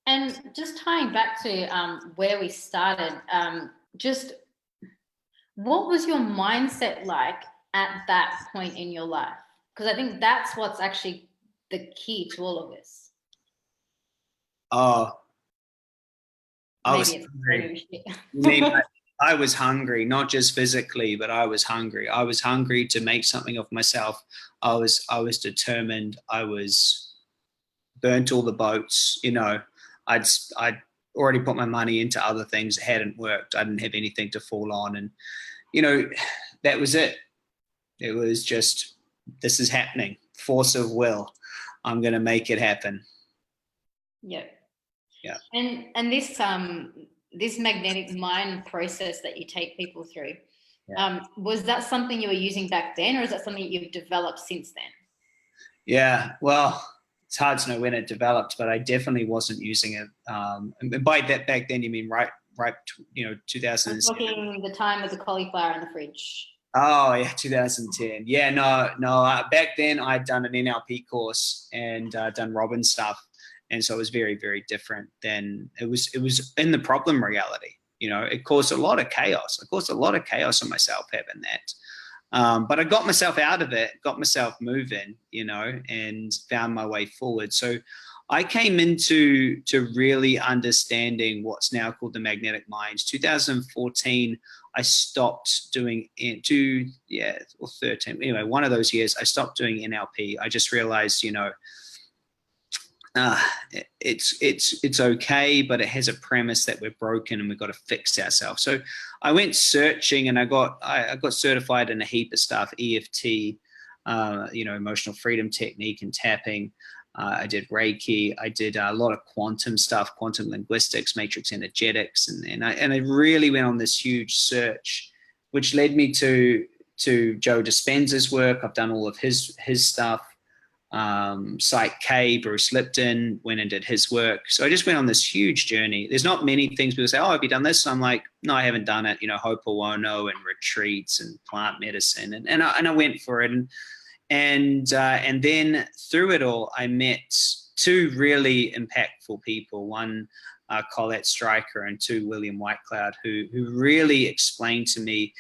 And just tying back to where we started, just what was your mindset like at that point in your life? Because I think that's what's actually the key to all of this. Oh, I was hungry. I was hungry, not just physically, but I was hungry. I was hungry to make something of myself. I was determined. I was burnt all the boats. I'd already put my money into other things that hadn't worked. I didn't have anything to fall on. And, that was it. It was just, this is happening. Force of will. I'm going to make it happen. Yeah. Yeah. And this magnetic mind process that you take people through, was that something you were using back then, or is that something you've developed since then? Yeah, well, it's hard to know when it developed, but I definitely wasn't using it. And by that, back then, you mean right, 2000. I'm talking the time of the cauliflower in the fridge. Oh yeah, 2010. Yeah, no. Back then, I'd done an NLP course and done Robin stuff, and so it was very, very different. Then it was in the problem reality. It caused a lot of chaos. It caused a lot of chaos on myself having that. But I got myself out of it, got myself moving, and found my way forward. So I came into really understanding what's now called the magnetic minds. 2014, I stopped doing or 13. Anyway, one of those years, I stopped doing NLP. I just realized, it's okay, but it has a premise that we're broken and we've got to fix ourselves. So I went searching and I got certified in a heap of stuff, EFT, emotional freedom technique and tapping. I did Reiki. I did a lot of quantum stuff, quantum linguistics, matrix energetics, and I really went on this huge search, which led me to Joe Dispenza's work. I've done all of his stuff. Psych K, Bruce Lipton, went and did his work. So I just went on this huge journey. There's not many things people say, oh, have you done this? So I'm like, no, I haven't done it. Ho'oponopono and retreats and plant medicine, and I went for it. And then through it all, I met two really impactful people. One, Colette Stryker, and two, William Whitecloud, who really explained to me,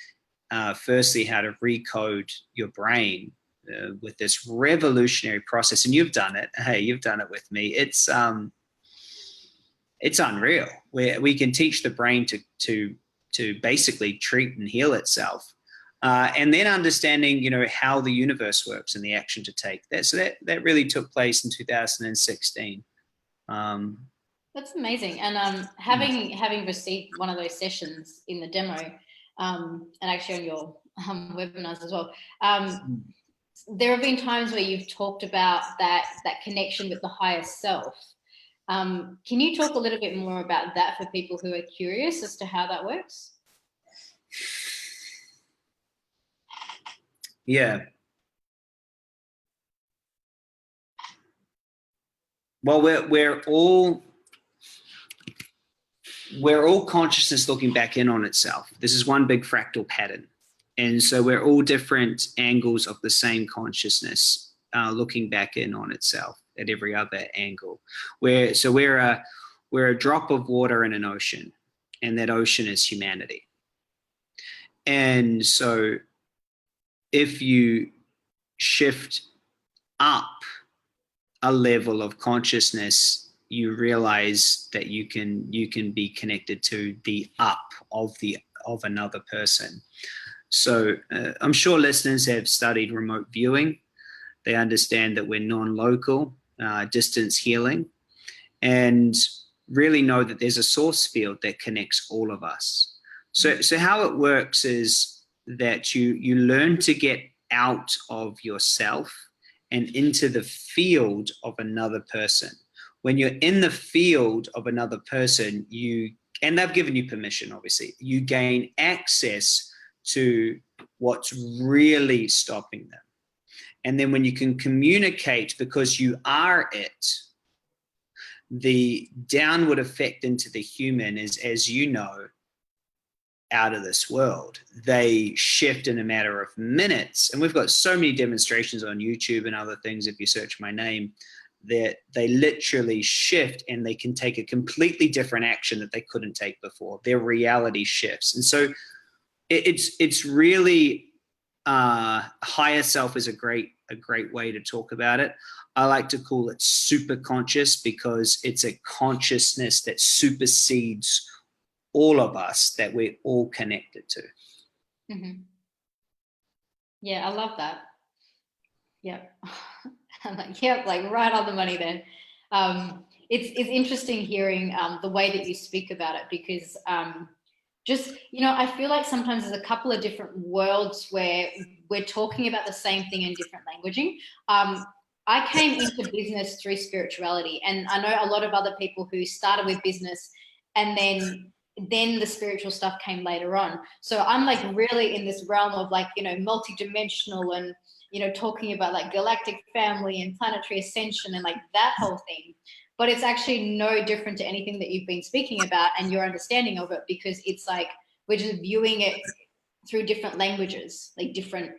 firstly, how to recode your brain with this revolutionary process. And you've done it. Hey, you've done it with me. It's unreal. We can teach the brain to basically treat and heal itself. And then understanding, how the universe works and the action to take. That really took place in 2016. That's amazing. And having received one of those sessions in the demo, and actually on your webinars as well, there have been times where you've talked about that connection with the higher self. Can you talk a little bit more about that for people who are curious as to how that works? Yeah. Well, we're all consciousness looking back in on itself. This is one big fractal pattern. And so we're all different angles of the same consciousness looking back in on itself at every other angle. We're a drop of water in an ocean, and that ocean is humanity. And so if you shift up a level of consciousness, you realize that you can be connected to the up of another person. So I'm sure listeners have studied remote viewing. They understand that we're non-local, distance healing. And really know that there's a source field that connects all of us. So how it works is that you learn to get out of yourself and into the field of another person. When you're in the field of another person, and they've given you permission, obviously, you gain access to what's really stopping them. And then when you can communicate because you are it, the downward effect into the human is, as you know, out of this world. They shift in a matter of minutes. And we've got so many demonstrations on YouTube and other things, if you search my name, that they literally shift and they can take a completely different action that they couldn't take before. Their reality shifts. And so it's really, higher self is a great way to talk about it. I like to call it superconscious because it's a consciousness that supersedes all of us, that we're all connected to. Mm-hmm. Yeah, I love that. Yeah. I'm like, yep, like right on the money there. It's interesting hearing the way that you speak about it because just, I feel like sometimes there's a couple of different worlds where we're talking about the same thing in different languaging. I came into business through spirituality, and I know a lot of other people who started with business and then the spiritual stuff came later on. So I'm like really in this realm of like, multidimensional and, talking about like galactic family and planetary ascension and like that whole thing. But it's actually no different to anything that you've been speaking about and your understanding of it, because it's like we're just viewing it through different languages, like different,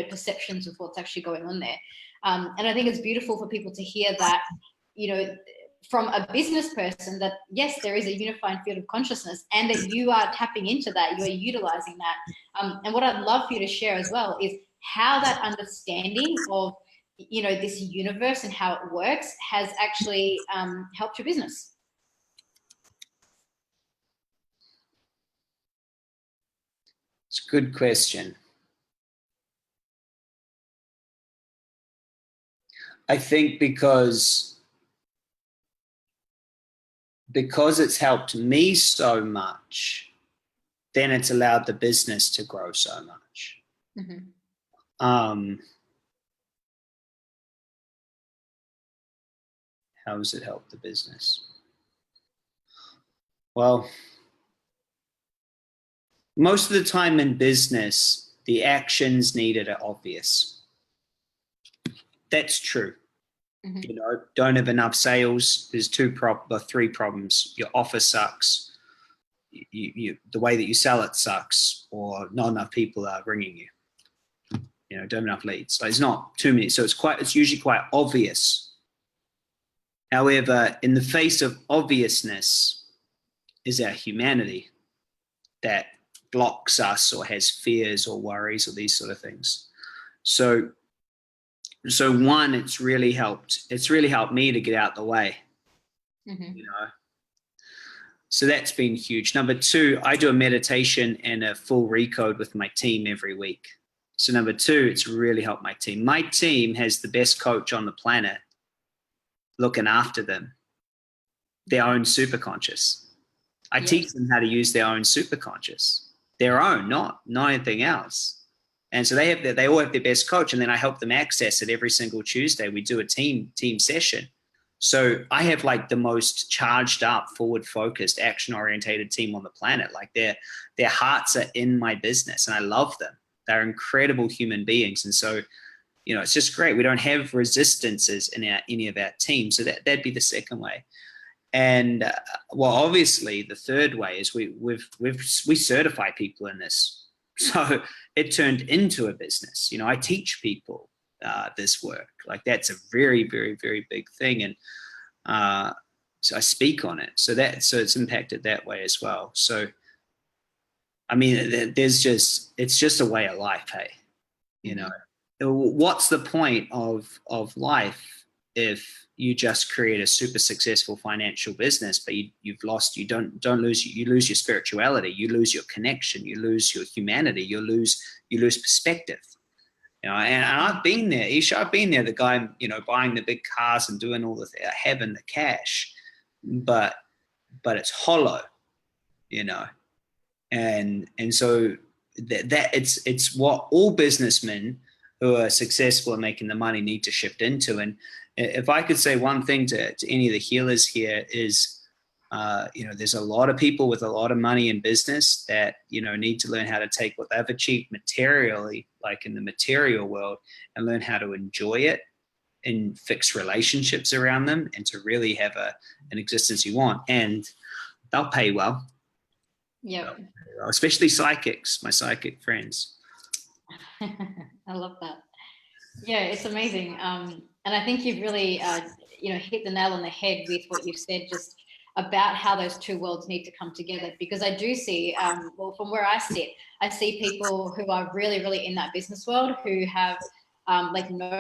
perceptions of what's actually going on there. And I think it's beautiful for people to hear that, from a business person, that yes, there is a unified field of consciousness and that you are tapping into that, you are utilizing that. And what I'd love for you to share as well is how that understanding of this universe and how it works has actually helped your business. It's a good question. I think because it's helped me so much, then it's allowed the business to grow so much. Mm-hmm. How has it helped the business? Well, most of the time in business, the actions needed are obvious. That's true. Mm-hmm. Don't have enough sales. There's three problems. Your offer sucks. The way that you sell it sucks, or not enough people are ringing you. Don't have enough leads. So it's not too many. So it's usually quite obvious. However, in the face of obviousness is our humanity that blocks us or has fears or worries or these sort of things. So one, it's really helped me to get out the way. Mm-hmm. So that's been huge. Number two, I do a meditation and a full recode with my team every week. So number two, it's really helped my team. My team has the best coach on the planet looking after them, their own superconscious. I teach them how to use their own superconscious, their own, not anything else. And so they all have their best coach, and then I help them access it every single Tuesday. We do a team session. So I have like the most charged up, forward focused, action orientated team on the planet. Like their hearts are in my business and I love them. They're incredible human beings. And so, it's just great. We don't have resistances in any of our teams. So that'd be the second way. And well, obviously the third way is we certify people in this. So it turned into a business. I teach people this work. Like that's a very, very, very big thing. And so I speak on it. So it's impacted that way as well. So, I mean, it's just a way of life. Hey, what's the point of life if you just create a super successful financial business, but you lose your spirituality, you lose your connection, you lose your humanity, you lose perspective. And I've been there, Eesha. I've been there, the guy, buying the big cars and doing all the having the cash, but but it's hollow, you know. And so that it's what all businessmen who are successful in making the money need to shift into. And if I could say one thing to any of the healers here is, you know, there's a lot of people with a lot of money in business that, you know, need to learn how to take what they've achieved materially, like in the material world, and learn how to enjoy it and fix relationships around them, and to really have an existence you want. And they'll pay well. Yeah. Especially psychics, my psychic friends. I love that. Yeah, it's amazing. And I think you've really, you know, hit the nail on the head with what you've said, just about how those two worlds need to come together. Because I do see, well, from where I sit, I see people who are really, really in that business world who have like no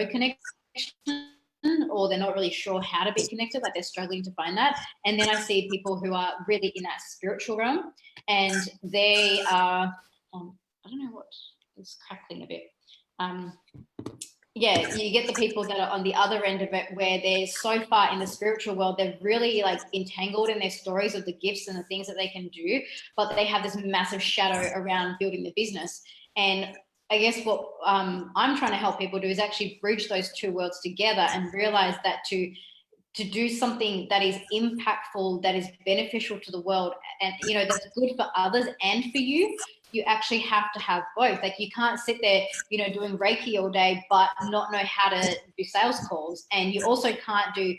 connection, or they're not really sure how to be connected, like they're struggling to find that. And then I see people who are really in that spiritual realm, and they are, I don't know what is crackling a bit. Yeah, you get the people that are on the other end of it, where they're so far in the spiritual world, they're really like entangled in their stories of the gifts and the things that they can do, but they have this massive shadow around building the business. And I guess what I'm trying to help people do is actually bridge those two worlds together and realize that to do something that is impactful, that is beneficial to the world, and, you know, that's good for others and for you, you actually have to have both. Like, you can't sit there, you know, doing Reiki all day, but not know how to do sales calls. And you also can't do,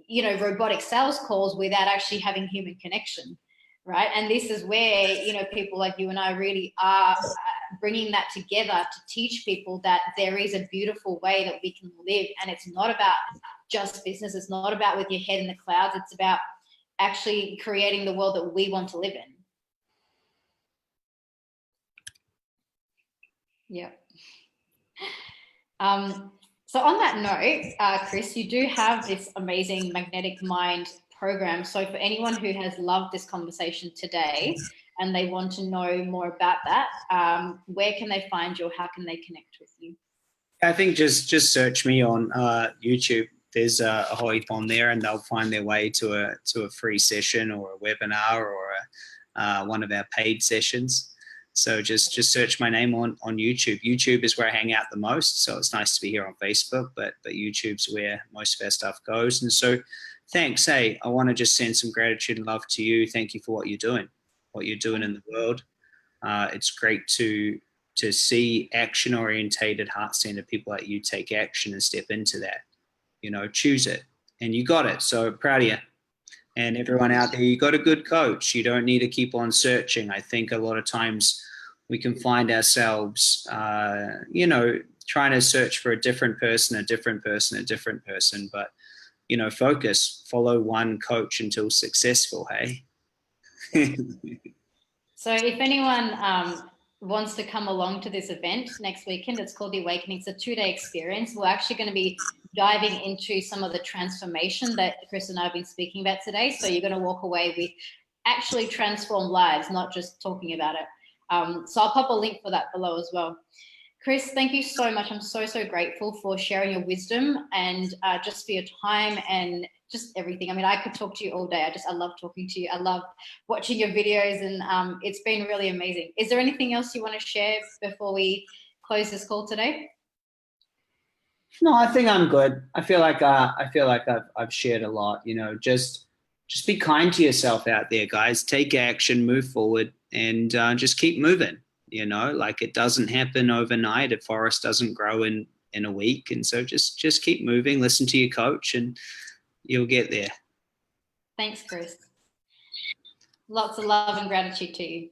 you know, robotic sales calls without actually having human connection. Right. And this is where, you know, people like you and I really are bringing that together to teach people that there is a beautiful way that we can live. And it's not about just business. It's not about with your head in the clouds. It's about actually creating the world that we want to live in. Yeah. So on that note, Chris, you do have this amazing magnetic mind program. So for anyone who has loved this conversation today and they want to know more about that, where can they find you, or how can they connect with you? I think just search me on YouTube. There's a whole heap on there, and they'll find their way to a free session or a webinar or one of our paid sessions. So just search my name on YouTube. YouTube is where I hang out the most. So it's nice to be here on Facebook, but YouTube's where most of our stuff goes. And so thanks. Hey, I want to just send some gratitude and love to you. Thank you for what you're doing in the world. It's great to see action-orientated, heart-centered people like you take action and step into that. You know, choose it, and you got it. So proud of you. And everyone out there, you got a good coach. You don't need to keep on searching. I think a lot of times we can find ourselves, you know, trying to search for a different person. But, you know, focus, follow one coach until successful, hey? So if anyone wants to come along to this event next weekend, it's called The Awakening. It's a 2-day experience. We're actually going to be diving into some of the transformation that Chris and I have been speaking about today. So you're going to walk away with actually transformed lives, not just talking about it. So I'll pop a link for that below as well. Chris, thank you so much. I'm so grateful for sharing your wisdom and just for your time and just everything. I mean, I could talk to you all day. I love talking to you. I love watching your videos, and it's been really amazing. Is there anything else you want to share before we close this call today? No, I think I'm good. I feel like I've shared a lot. You know, just be kind to yourself out there, guys. Take action, move forward, and just keep moving. You know, like, it doesn't happen overnight. A forest doesn't grow in a week. And so just keep moving, listen to your coach, and you'll get there. Thanks, Chris. Lots of love and gratitude to you.